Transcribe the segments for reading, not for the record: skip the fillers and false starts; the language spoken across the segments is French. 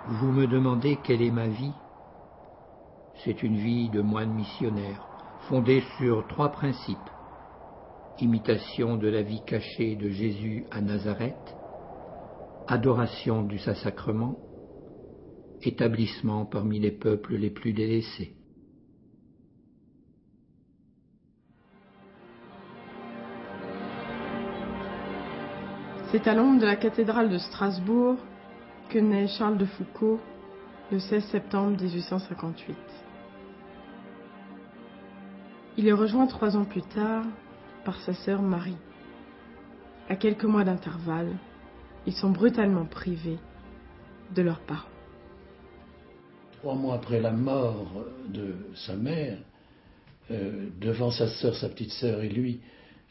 Vous me demandez quelle est ma vie? C'est une vie de moine missionnaire, fondée sur 3 principes. Imitation de la vie cachée de Jésus à Nazareth, adoration du Saint-Sacrement, établissement parmi les peuples les plus délaissés. C'est à l'ombre de la cathédrale de Strasbourg que naît Charles de Foucault le 16 septembre 1858. Il est rejoint 3 ans plus tard par sa sœur Marie. À quelques mois d'intervalle, ils sont brutalement privés de leurs parents. 3 mois après la mort de sa mère, devant sa sœur, sa petite sœur et lui,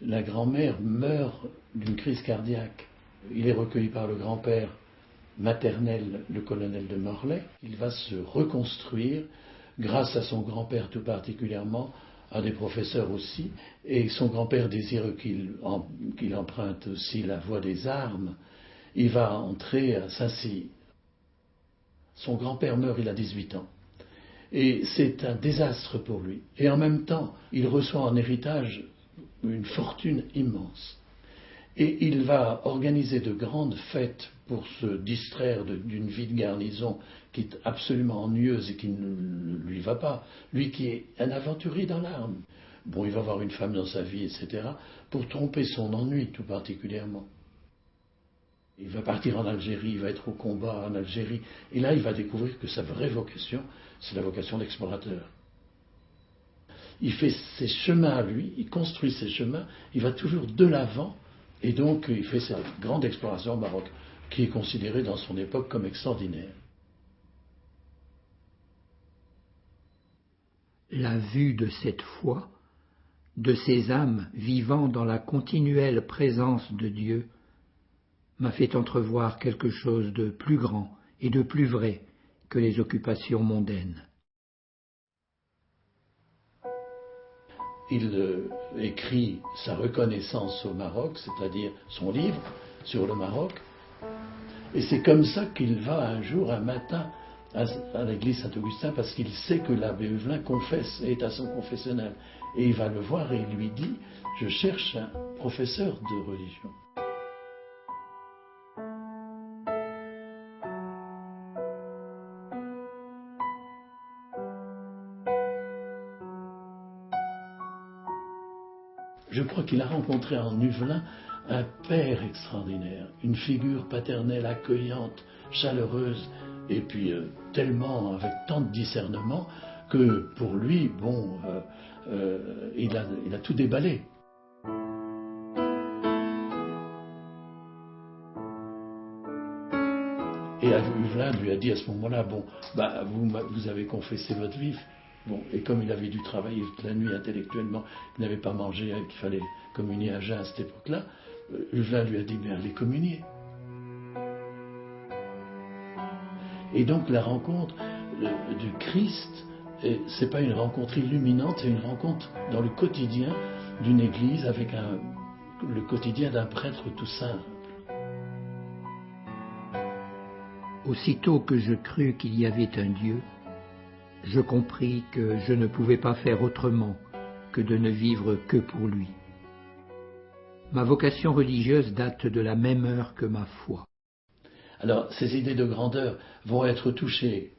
la grand-mère meurt d'une crise cardiaque. Il est recueilli par le grand-père maternel, le colonel de Morlaix. Il va se reconstruire grâce à son grand-père tout particulièrement, à des professeurs aussi, et son grand-père désire qu'il emprunte aussi la voie des armes. Il va entrer à Saint-Cyr. Son grand-père meurt, il a 18 ans. Et c'est un désastre pour lui. Et en même temps, il reçoit en héritage une fortune immense. Et il va organiser de grandes fêtes pour se distraire d'une vie de garnison qui est absolument ennuyeuse et qui ne lui va pas. Lui qui est un aventurier dans l'arme. Bon, il va avoir une femme dans sa vie, etc., pour tromper son ennui tout particulièrement. Il va partir en Algérie, il va être au combat en Algérie. Et là, il va découvrir que sa vraie vocation, c'est la vocation d'explorateur. Il fait ses chemins à lui, il construit ses chemins, il va toujours de l'avant, et donc il fait cette grande exploration au Maroc, qui est considérée dans son époque comme extraordinaire. La vue de cette foi, de ces âmes vivant dans la continuelle présence de Dieu, m'a fait entrevoir quelque chose de plus grand et de plus vrai que les occupations mondaines. Il écrit sa reconnaissance au Maroc, c'est-à-dire son livre sur le Maroc, et c'est comme ça qu'il va un jour, un matin, à l'église Saint-Augustin, parce qu'il sait que l'abbé Huvelin confesse, est à son confessionnal, et il va le voir et il lui dit « Je cherche un professeur de religion ». Je crois qu'il a rencontré en Huvelin un père extraordinaire, une figure paternelle accueillante, chaleureuse, et puis tellement, avec tant de discernement, que pour lui, bon, il a tout déballé. Et Huvelin lui a dit à ce moment-là, bon, bah, vous avez confessé votre vie. Bon, et comme il avait dû travailler toute la nuit intellectuellement, il n'avait pas mangé, qu'il fallait communier à jeun à cette époque-là, Huvelin lui a dit, mais allez communier. Et donc la rencontre du Christ, c'est pas une rencontre illuminante, c'est une rencontre dans le quotidien d'une église avec le quotidien d'un prêtre tout simple. Aussitôt que je crus qu'il y avait un Dieu, je compris que je ne pouvais pas faire autrement que de ne vivre que pour lui. Ma vocation religieuse date de la même heure que ma foi. Alors, ces idées de grandeur vont être touchées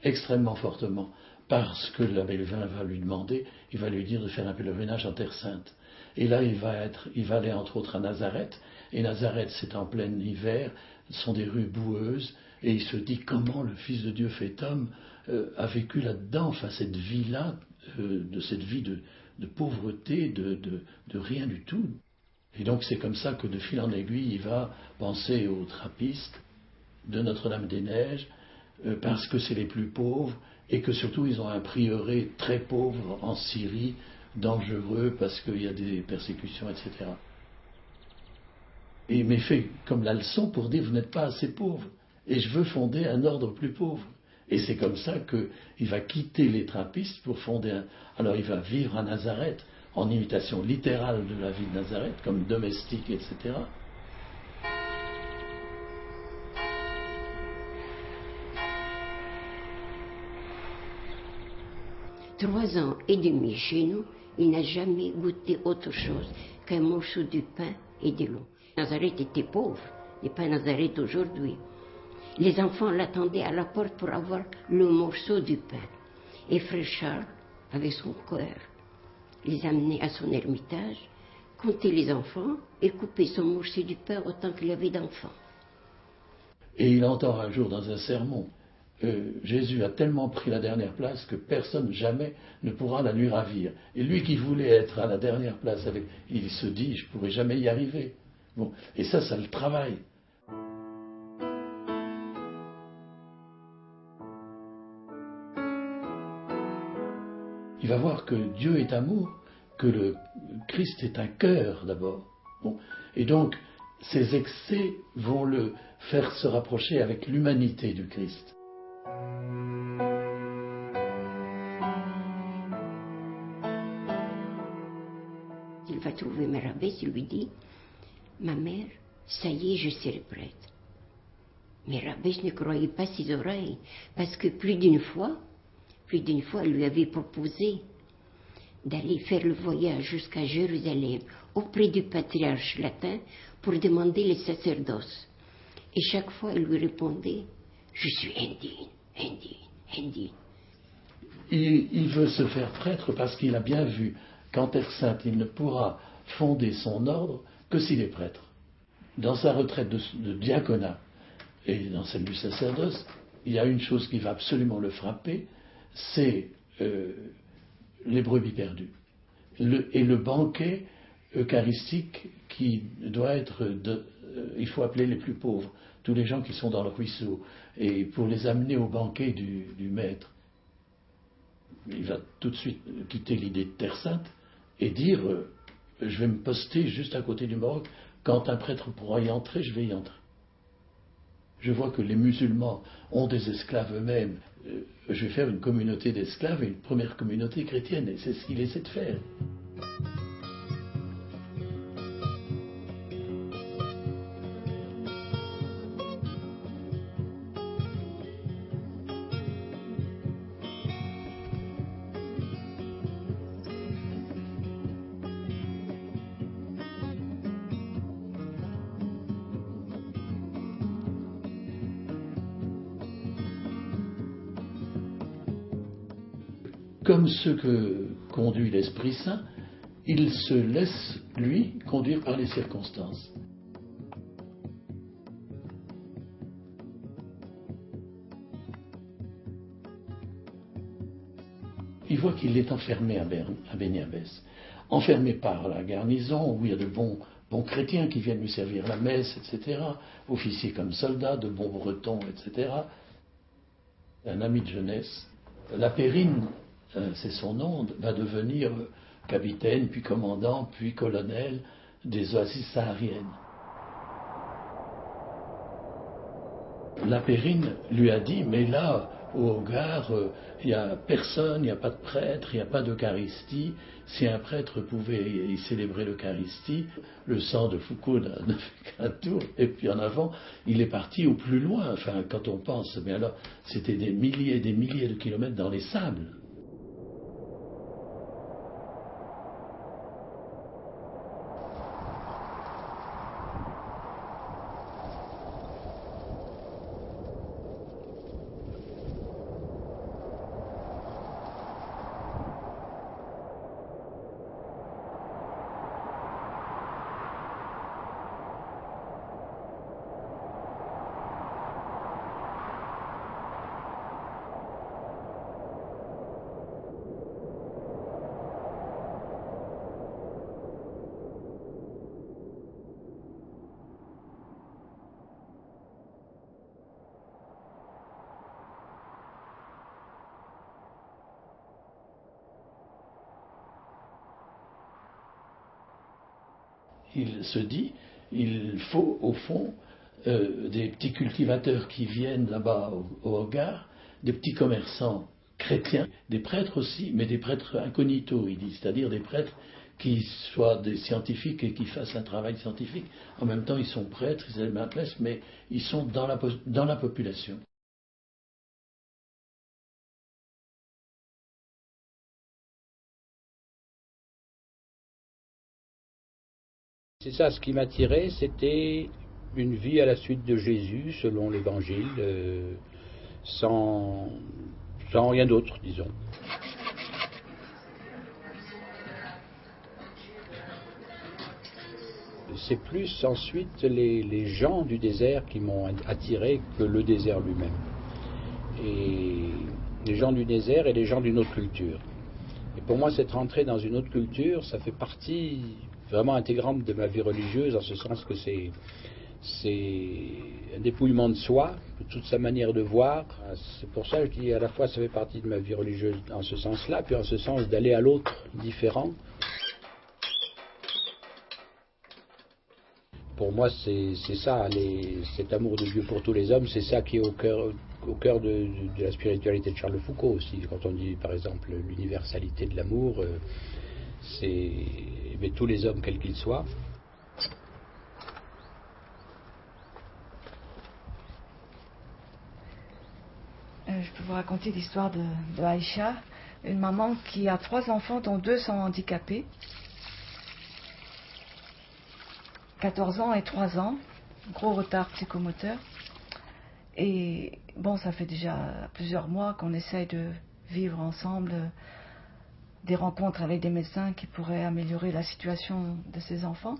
extrêmement fortement parce que l'abbé Huvelin va lui demander, il va lui dire de faire un pèlerinage en Terre Sainte. Et là, il va aller entre autres à Nazareth, et Nazareth, c'est en plein hiver, ce sont des rues boueuses, et il se dit comment le Fils de Dieu fait homme a vécu là-dedans, enfin cette vie-là, de cette vie de pauvreté, de rien du tout. Et donc c'est comme ça que de fil en aiguille, il va penser aux trappistes de Notre-Dame-des-Neiges, parce que c'est les plus pauvres, et que surtout ils ont un prieuré très pauvre en Syrie, dangereux parce qu'il y a des persécutions, etc. Et il m'est fait comme la leçon pour dire vous n'êtes pas assez pauvres, et je veux fonder un ordre plus pauvre. Et c'est comme ça qu'il va quitter les trappistes pour fonder Alors il va vivre à Nazareth, en imitation littérale de la vie de Nazareth, comme domestique, etc. 3 ans et demi chez nous, il n'a jamais goûté autre chose qu'un morceau de pain et de l'eau. Nazareth était pauvre, n'est pas Nazareth d'aujourd'hui. Les enfants l'attendaient à la porte pour avoir le morceau de pain. Et frère Charles, avec son cœur, les amenait à son ermitage, comptait les enfants et coupait son morceau de pain autant qu'il y avait d'enfants. Et il entend un jour dans un sermon, Jésus a tellement pris la dernière place que personne jamais ne pourra la lui ravir. Et lui qui voulait être à la dernière place, il se dit, je ne pourrai jamais y arriver. Bon, et ça le travaille. Il va voir que Dieu est amour, que le Christ est un cœur d'abord. Bon. Et donc, ces excès vont le faire se rapprocher avec l'humanité du Christ. Il va trouver Mère Abbesse, il lui dit, ma mère, ça y est, je serai prêtre. Mère Abbesse ne croyait pas ses oreilles, parce que plus d'une fois, elle lui avait proposé d'aller faire le voyage jusqu'à Jérusalem auprès du patriarche latin pour demander le sacerdoce. Et chaque fois, elle lui répondait, je suis indigne. Il veut se faire prêtre parce qu'il a bien vu qu'en Terre Sainte, il ne pourra fonder son ordre que s'il est prêtre. Dans sa retraite de diaconat et dans celle du sacerdoce, il y a une chose qui va absolument le frapper, c'est les brebis perdues. Et le banquet eucharistique qui doit être, il faut appeler les plus pauvres, tous les gens qui sont dans le ruisseau, et pour les amener au banquet du maître. Il va tout de suite quitter l'idée de Terre Sainte et dire, je vais me poster juste à côté du Maroc, quand un prêtre pourra y entrer, je vais y entrer. Je vois que les musulmans ont des esclaves eux-mêmes. Je vais faire une communauté d'esclaves et une première communauté chrétienne, et c'est ce qu'il essaie de faire. Comme ceux que conduit l'Esprit Saint, il se laisse, lui, conduire par les circonstances. Il voit qu'il est enfermé à Béniabès, enfermé par la garnison, où il y a de bons chrétiens qui viennent lui servir la messe, etc., officiers comme soldats, de bons bretons, etc. Un ami de jeunesse, La Périne, c'est son nom, va devenir capitaine, puis commandant, puis colonel des oasis sahariennes. La Périne lui a dit, mais là, au Hogar, il n'y a personne, il n'y a pas de prêtre, il n'y a pas d'Eucharistie. Si un prêtre pouvait y célébrer l'Eucharistie, le sang de Foucault ne fait qu'un tour, et puis en avant, il est parti au plus loin. Enfin, quand on pense, mais alors, c'était des milliers et des milliers de kilomètres dans les sables. Il se dit, il faut au fond des petits cultivateurs qui viennent là-bas au Hogar, des petits commerçants chrétiens, des prêtres aussi, mais des prêtres incognito, il dit, c'est-à-dire des prêtres qui soient des scientifiques et qui fassent un travail scientifique. En même temps, ils sont prêtres, ils aiment la messe, mais ils sont dans la population. C'est ça, ce qui m'attirait, c'était une vie à la suite de Jésus, selon l'Évangile, sans rien d'autre, disons. C'est plus ensuite les gens du désert qui m'ont attiré que le désert lui-même. Et les gens du désert et les gens d'une autre culture. Et pour moi, cette rentrée dans une autre culture, ça fait partie vraiment intégrante de ma vie religieuse, en ce sens que c'est un dépouillement de soi, de toute sa manière de voir. C'est pour ça que je dis à la fois ça fait partie de ma vie religieuse en ce sens-là, puis en ce sens d'aller à l'autre différent. Pour moi, c'est ça, cet amour de Dieu pour tous les hommes, c'est ça qui est au cœur de la spiritualité de Charles Foucault aussi. Quand on dit, par exemple, l'universalité de l'amour, c'est tous les hommes, quels qu'ils soient. Je peux vous raconter l'histoire de Aïcha, une maman qui a 3 enfants dont 2 sont handicapés. 14 ans et 3 ans, gros retard psychomoteur. Et bon, ça fait déjà plusieurs mois qu'on essaye de vivre ensemble des rencontres avec des médecins qui pourraient améliorer la situation de ces enfants.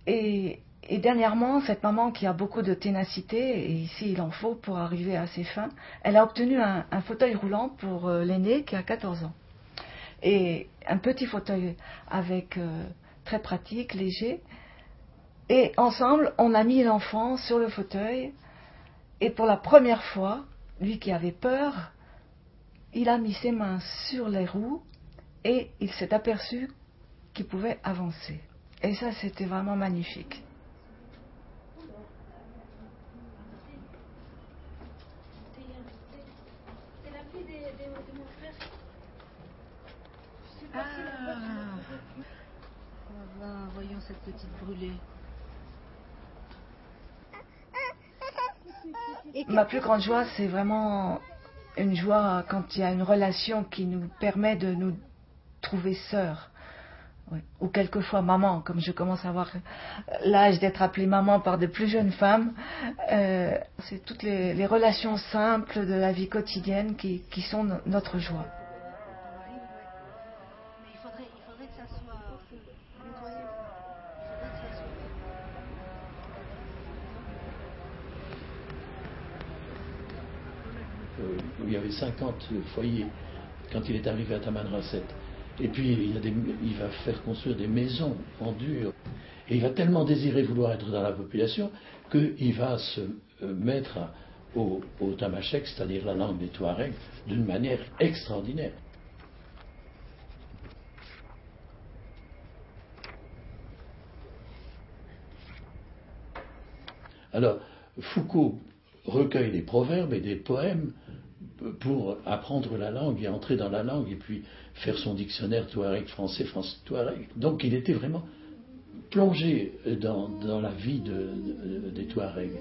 Et dernièrement, cette maman qui a beaucoup de ténacité, et ici il en faut pour arriver à ses fins, elle a obtenu un fauteuil roulant pour l'aîné qui a 14 ans. Et un petit fauteuil avec très pratique, léger. Et ensemble, on a mis l'enfant sur le fauteuil. Et pour la première fois, lui qui avait peur, il a mis ses mains sur les roues et il s'est aperçu qu'il pouvait avancer. Et ça, c'était vraiment magnifique. Voyons cette petite brûlée. Ma plus grande joie, c'est vraiment une joie quand il y a une relation qui nous permet de nous trouver sœurs. Oui. Ou quelquefois maman, comme je commence à avoir l'âge d'être appelée maman par de plus jeunes femmes. C'est toutes les relations simples de la vie quotidienne qui sont notre joie. Où il y avait 50 foyers quand il est arrivé à Tamanrasset. Et puis il va faire construire des maisons en dur. Et il va tellement désirer vouloir être dans la population qu'il va se mettre au tamashek, c'est-à-dire la langue des Touaregs, d'une manière extraordinaire. Alors, Foucault recueille des proverbes et des poèmes pour apprendre la langue et entrer dans la langue et puis faire son dictionnaire Touareg français, français Touareg. Donc il était vraiment plongé dans la vie des Touaregs.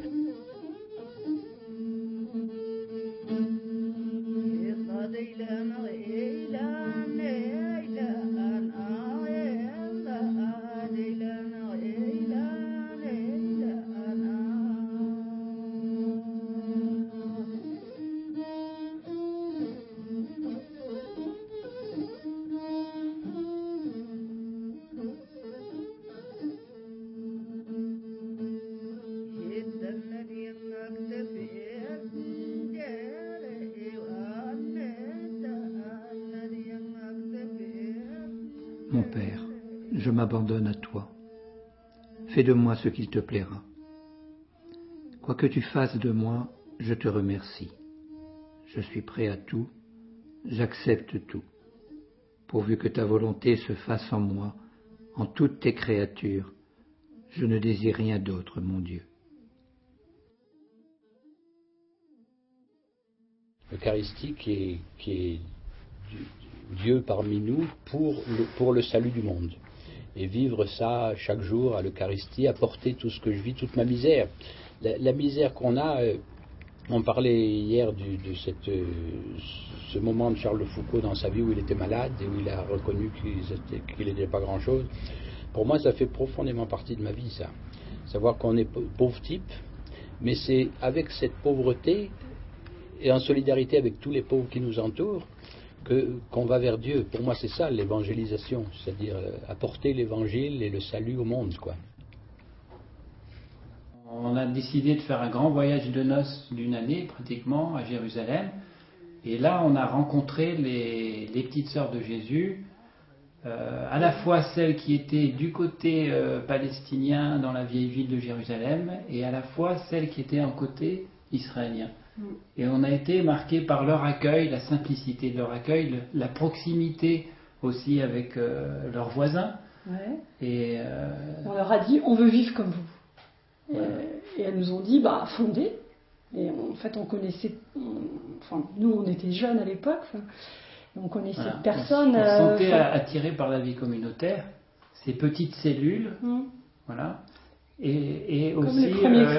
Mon Père, je m'abandonne à toi. Fais de moi ce qu'il te plaira. Quoi que tu fasses de moi, je te remercie. Je suis prêt à tout, j'accepte tout, pourvu que ta volonté se fasse en moi, en toutes tes créatures. Je ne désire rien d'autre, mon Dieu. L'Eucharistie qui est Dieu parmi nous pour le salut du monde. Et vivre ça chaque jour à l'Eucharistie, apporter tout ce que je vis, toute ma misère. La misère qu'on a, on parlait hier de ce moment de Charles Foucault dans sa vie où il était malade et où il a reconnu qu'il n'était pas grand-chose. Pour moi, ça fait profondément partie de ma vie, ça. Savoir qu'on est pauvre type, mais c'est avec cette pauvreté et en solidarité avec tous les pauvres qui nous entourent qu'on va vers Dieu. Pour moi, c'est ça l'évangélisation, c'est-à-dire apporter l'évangile et le salut au monde, quoi. On a décidé de faire un grand voyage de noces d'une année, pratiquement, à Jérusalem. Et là, on a rencontré les petites sœurs de Jésus, à la fois celles qui étaient du côté palestinien dans la vieille ville de Jérusalem, et à la fois celles qui étaient en côté israélien. Et on a été marqué par leur accueil, la simplicité de leur accueil, la proximité aussi avec leurs voisins. Ouais. Et on leur a dit, on veut vivre comme vous. Ouais. Et elles nous ont dit, fondez. Et en fait, on connaissait, nous, on était jeunes à l'époque, on connaissait personne. On se sentait attiré par la vie communautaire, ces petites cellules, voilà. Et aussi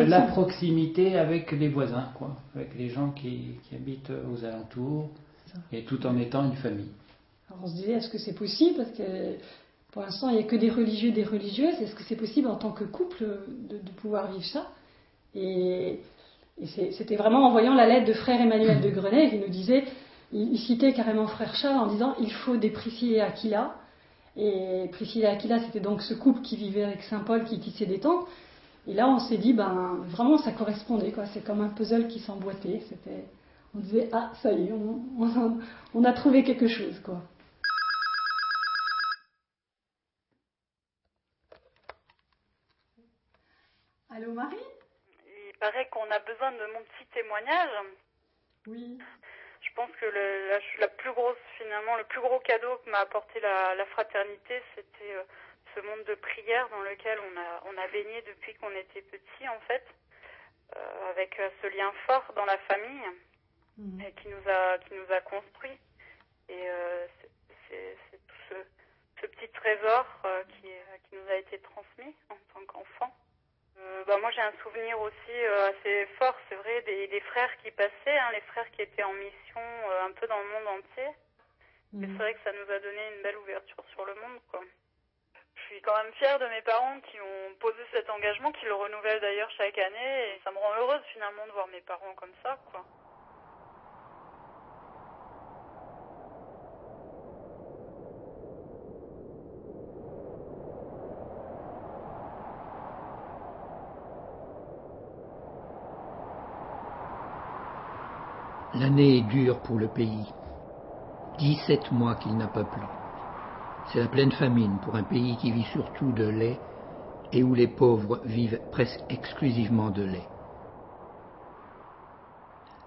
la proximité avec les voisins, quoi, avec les gens qui habitent aux alentours, et tout en étant une famille. Alors on se disait, est-ce que c'est possible? Parce que pour l'instant, il n'y a que des religieux, des religieuses. Est-ce que c'est possible en tant que couple de pouvoir vivre ça? Et c'était vraiment en voyant la lettre de frère Emmanuel de Grenay, qui nous disait, il citait carrément frère Charles en disant, il faut des Priscille et Aquila. Et Priscille et Aquila, c'était donc ce couple qui vivait avec Saint Paul, qui tissait des tentes. Et là, on s'est dit, vraiment, ça correspondait, quoi. C'est comme un puzzle qui s'emboîtait. On disait, ça y est, on a trouvé quelque chose, quoi. Allô, Marie? Il paraît qu'on a besoin de mon petit témoignage. Oui. Je pense que le plus gros cadeau que m'a apporté la fraternité, c'était ce monde de prière dans lequel on a baigné depuis qu'on était petit, en fait, avec ce lien fort dans la famille et qui nous a construits. Et c'est tout ce petit trésor qui nous a été transmis en tant qu'enfant. Moi j'ai un souvenir aussi assez fort, c'est vrai, des frères qui passaient, les frères qui étaient en mission un peu dans le monde entier. Et c'est vrai que ça nous a donné une belle ouverture sur le monde, quoi. Je suis quand même fière de mes parents qui ont posé cet engagement, qui le renouvellent d'ailleurs chaque année, et ça me rend heureuse finalement de voir mes parents comme ça, quoi. L'année est dure pour le pays. 17 mois qu'il n'a pas plu. C'est la pleine famine pour un pays qui vit surtout de lait et où les pauvres vivent presque exclusivement de lait.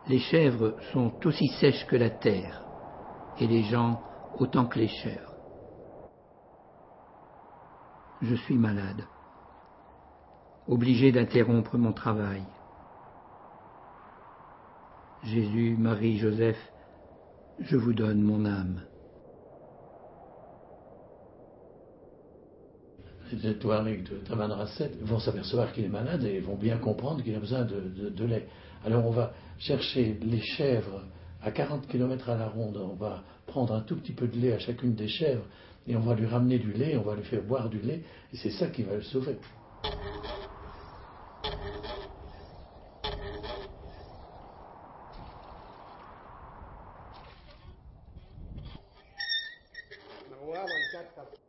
Les chèvres sont aussi sèches que la terre et les gens autant que les chèvres. Je suis malade, obligé d'interrompre mon travail. Jésus, Marie, Joseph, je vous donne mon âme. Les Touaregs de Taman Rasset vont s'apercevoir qu'il est malade et vont bien comprendre qu'il a besoin de lait. Alors on va chercher les chèvres à 40 km à la ronde, on va prendre un tout petit peu de lait à chacune des chèvres et on va lui ramener du lait, on va lui faire boire du lait et c'est ça qui va le sauver.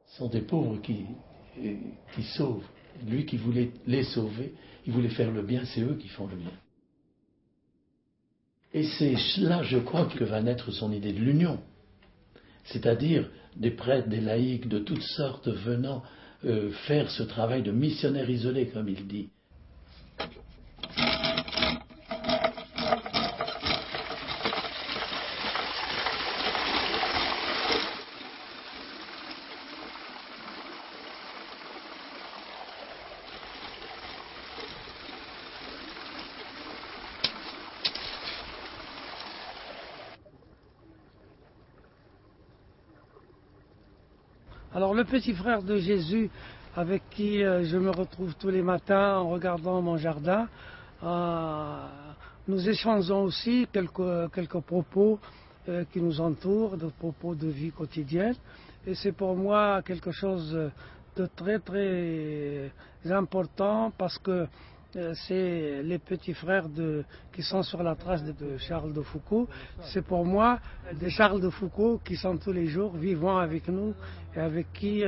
Ce sont des pauvres qui sauvent. Lui qui voulait les sauver, il voulait faire le bien, c'est eux qui font le bien. Et c'est là, je crois, que va naître son idée de l'union. C'est-à-dire des prêtres, des laïcs de toutes sortes venant faire ce travail de missionnaire isolé, comme il dit. Alors le petit frère de Jésus avec qui je me retrouve tous les matins en regardant mon jardin, nous échangeons aussi quelques propos qui nous entourent, des propos de vie quotidienne. Et c'est pour moi quelque chose de très très important parce que c'est les petits frères qui sont sur la trace de Charles de Foucault. C'est pour moi des Charles de Foucault qui sont tous les jours vivants avec nous et avec qui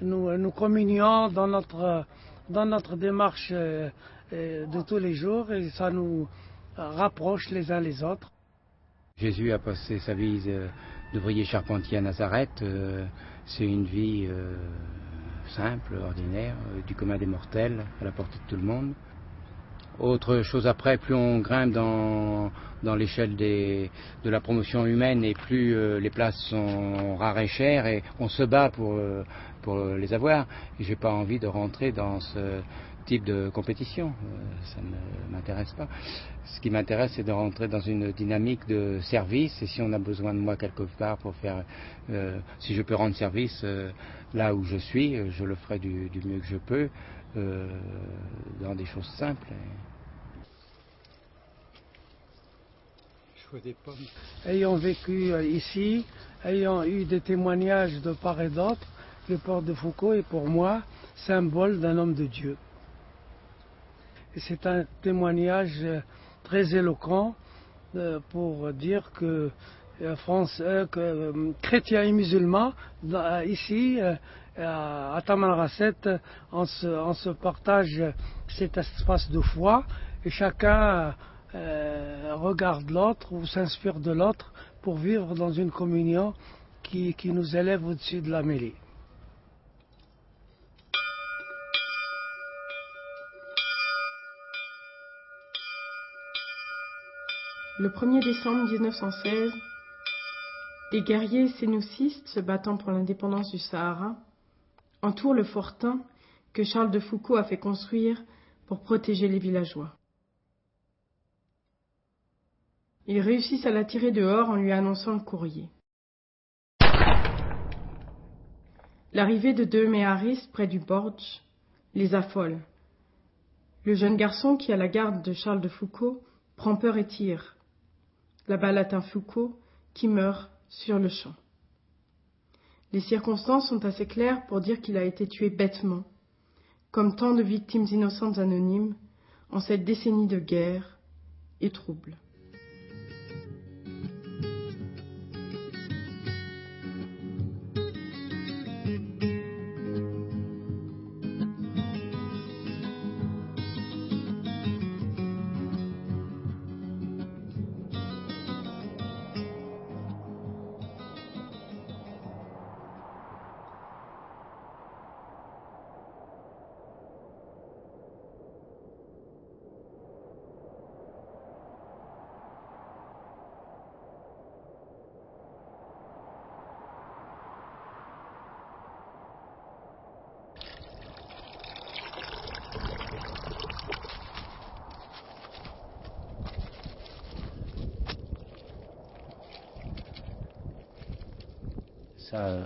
nous communions dans notre démarche de tous les jours et ça nous rapproche les uns les autres. Jésus a passé sa vie d'ouvrier charpentier à Nazareth. C'est une vie simple, ordinaire, du commun des mortels, à la portée de tout le monde. Autre chose après, plus on grimpe dans l'échelle de la promotion humaine et plus les places sont rares et chères et on se bat pour les avoir. Et j'ai pas envie de rentrer dans ce type de compétition, ça ne m'intéresse pas. Ce qui m'intéresse, c'est de rentrer dans une dynamique de service et si on a besoin de moi quelque part pour faire, si je peux rendre service là où je suis, je le ferai du mieux que je peux, dans des choses simples. Ayant vécu ici, ayant eu des témoignages de part et d'autre, le port de Foucault est pour moi symbole d'un homme de Dieu. Et c'est un témoignage très éloquent pour dire que chrétiens et musulmans, ici, à Tamanrasset, on se partage cet espace de foi et chacun regarde l'autre ou s'inspire de l'autre pour vivre dans une communion qui nous élève au-dessus de la mêlée. Le 1er décembre 1916, des guerriers sénoucistes se battant pour l'indépendance du Sahara entourent le fortin que Charles de Foucault a fait construire pour protéger les villageois. Ils réussissent à l'attirer dehors en lui annonçant le courrier. L'arrivée de deux méharistes près du Borj les affole. Le jeune garçon qui a la garde de Charles de Foucault prend peur et tire. La balle atteint Foucault, qui meurt sur le champ. Les circonstances sont assez claires pour dire qu'il a été tué bêtement, comme tant de victimes innocentes anonymes en cette décennie de guerre et troubles.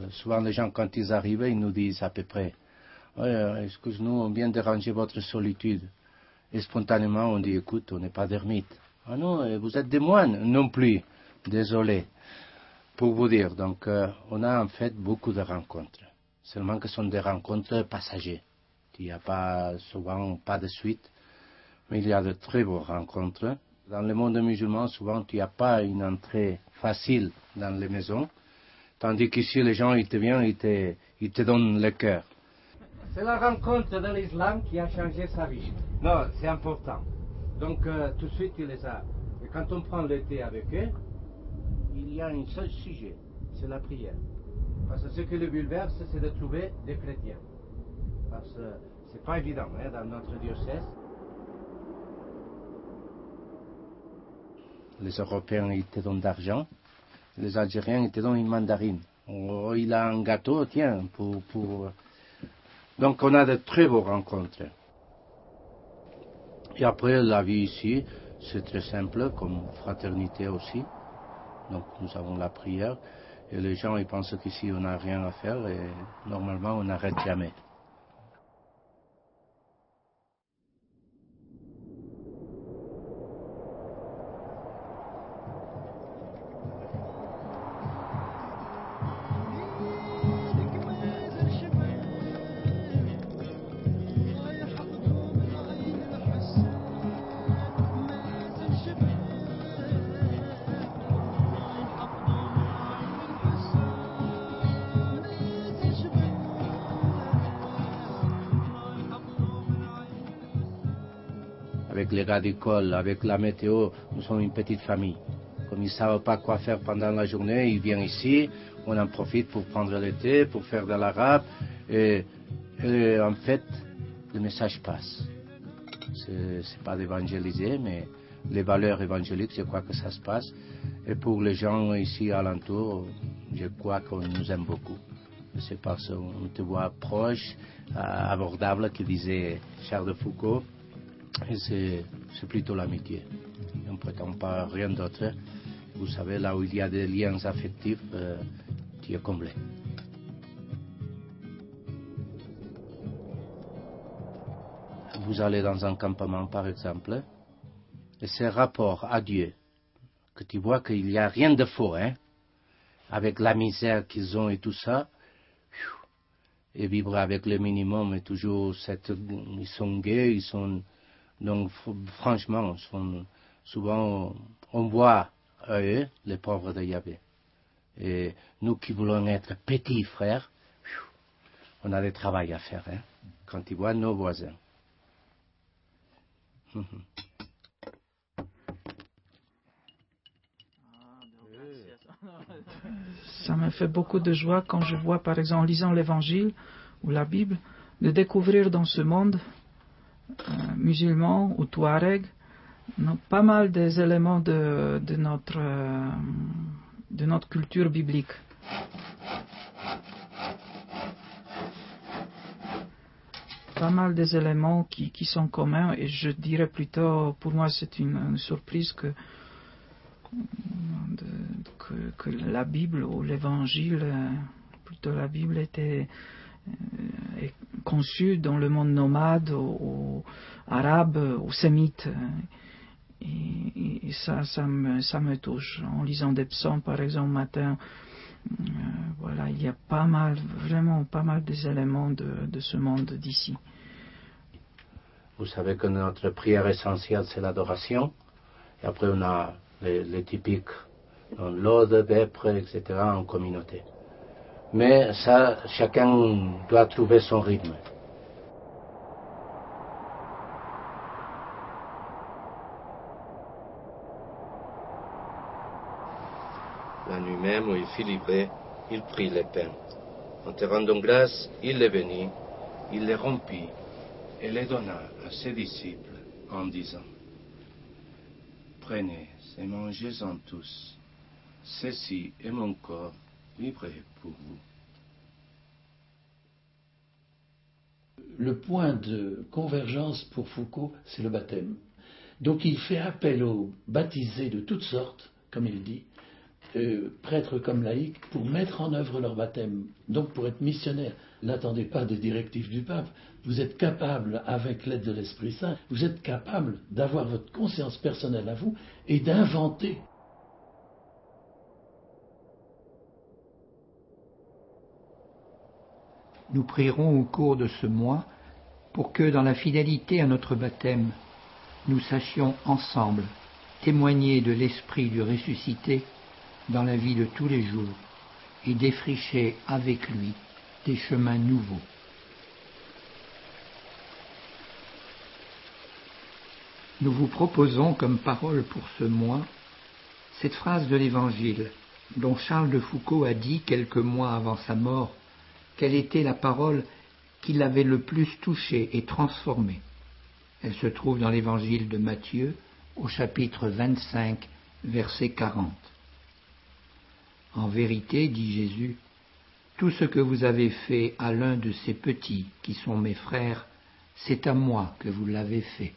Souvent les gens quand ils arrivent, ils nous disent à peu près excuse-nous, on vient déranger votre solitude. Et spontanément on dit écoute, on n'est pas d'ermites. Ah non, vous êtes des moines? Non plus, désolé. Pour vous dire, donc on a en fait beaucoup de rencontres. Seulement que ce sont des rencontres passagères. Il n'y a pas souvent pas de suite, mais il y a de très beaux rencontres. Dans le monde musulman, souvent il n'y a pas une entrée facile dans les maisons. Tandis qu'ici, les gens, ils te viennent, ils te donnent le cœur. C'est la rencontre de l'islam qui a changé sa vie. Non, c'est important. Donc, tout de suite, il les a. Et quand on prend le thé avec eux, il y a un seul sujet, c'est la prière. Parce que ce que le bouleverse, c'est de trouver des chrétiens. Parce que c'est pas évident, dans notre diocèse. Les Européens, ils te donnent d'argent. Les Algériens, ils te donnent une mandarine. Oh, il a un gâteau, tiens, pour... Donc on a de très beaux rencontres. Et après, la vie ici, c'est très simple, comme fraternité aussi. Donc nous avons la prière. Et les gens, ils pensent qu'ici, on n'a rien à faire. Et normalement, on n'arrête jamais. avec les gars d'école, avec la météo, nous sommes une petite famille. Comme ils ne savent pas quoi faire pendant la journée, ils viennent ici, on en profite pour prendre le thé, pour faire de l'arabe, et en fait, le message passe. C'est pas d'évangéliser, mais les valeurs évangéliques, je crois que ça se passe. Et pour les gens ici alentour, je crois qu'on nous aime beaucoup. C'est parce qu'on te voit proche, abordable, qui disait Charles de Foucault. Et c'est plutôt l'amitié. On ne prétend pas rien d'autre. Vous savez, là où il y a des liens affectifs, tu es comblé. Vous allez dans un campement, par exemple, et ce rapport à Dieu, que tu vois qu'il n'y a rien de faux, hein, avec la misère qu'ils ont et tout ça, et vivre avec le minimum et toujours ils sont gays, ils sont, donc franchement, souvent on voit à eux les pauvres de Yahvé. Et nous qui voulons être petits frères, on a du travail à faire, hein, quand ils voient nos voisins. Ça me fait beaucoup de joie quand je vois, par exemple, en lisant l'Évangile ou la Bible, de découvrir dans ce monde musulman ou touareg pas mal des éléments de notre culture biblique. Pas mal des éléments qui sont communs, et je dirais plutôt, pour moi c'est une surprise que la Bible ou l'Évangile, plutôt la Bible est conçue dans le monde nomade ou arabe ou sémite. Et ça me touche. En lisant des psaumes, par exemple, matin, voilà, il y a vraiment pas mal des éléments de ce monde d'ici. Vous savez que notre prière essentielle, c'est l'adoration. Et après, on a les typiques, l'ode, vêpres, etc., en communauté. Mais ça, chacun doit trouver son rythme. La nuit même où il fut livré, il prit les pains. En te rendant grâce, il les bénit, il les rompit et les donna à ses disciples en disant: Prenez et mangez-en tous. Ceci est mon corps livré pour vous. Le point de convergence pour Foucault, c'est le baptême. Donc il fait appel aux baptisés de toutes sortes, comme il dit, prêtres comme laïcs, pour mettre en œuvre leur baptême, donc pour être missionnaire. N'attendez pas des directives du pape. Vous êtes capable, avec l'aide de l'Esprit Saint, vous êtes capable d'avoir votre conscience personnelle à vous et d'inventer. Nous prierons au cours de ce mois pour que, dans la fidélité à notre baptême, nous sachions ensemble témoigner de l'esprit du ressuscité dans la vie de tous les jours et défricher avec lui des chemins nouveaux. Nous vous proposons comme parole pour ce mois cette phrase de l'Évangile dont Charles de Foucault a dit quelques mois avant sa mort quelle était la parole qui l'avait le plus touché et transformé. Elle se trouve dans l'Évangile de Matthieu au chapitre 25, verset 40. En vérité, dit Jésus, tout ce que vous avez fait à l'un de ces petits qui sont mes frères, c'est à moi que vous l'avez fait.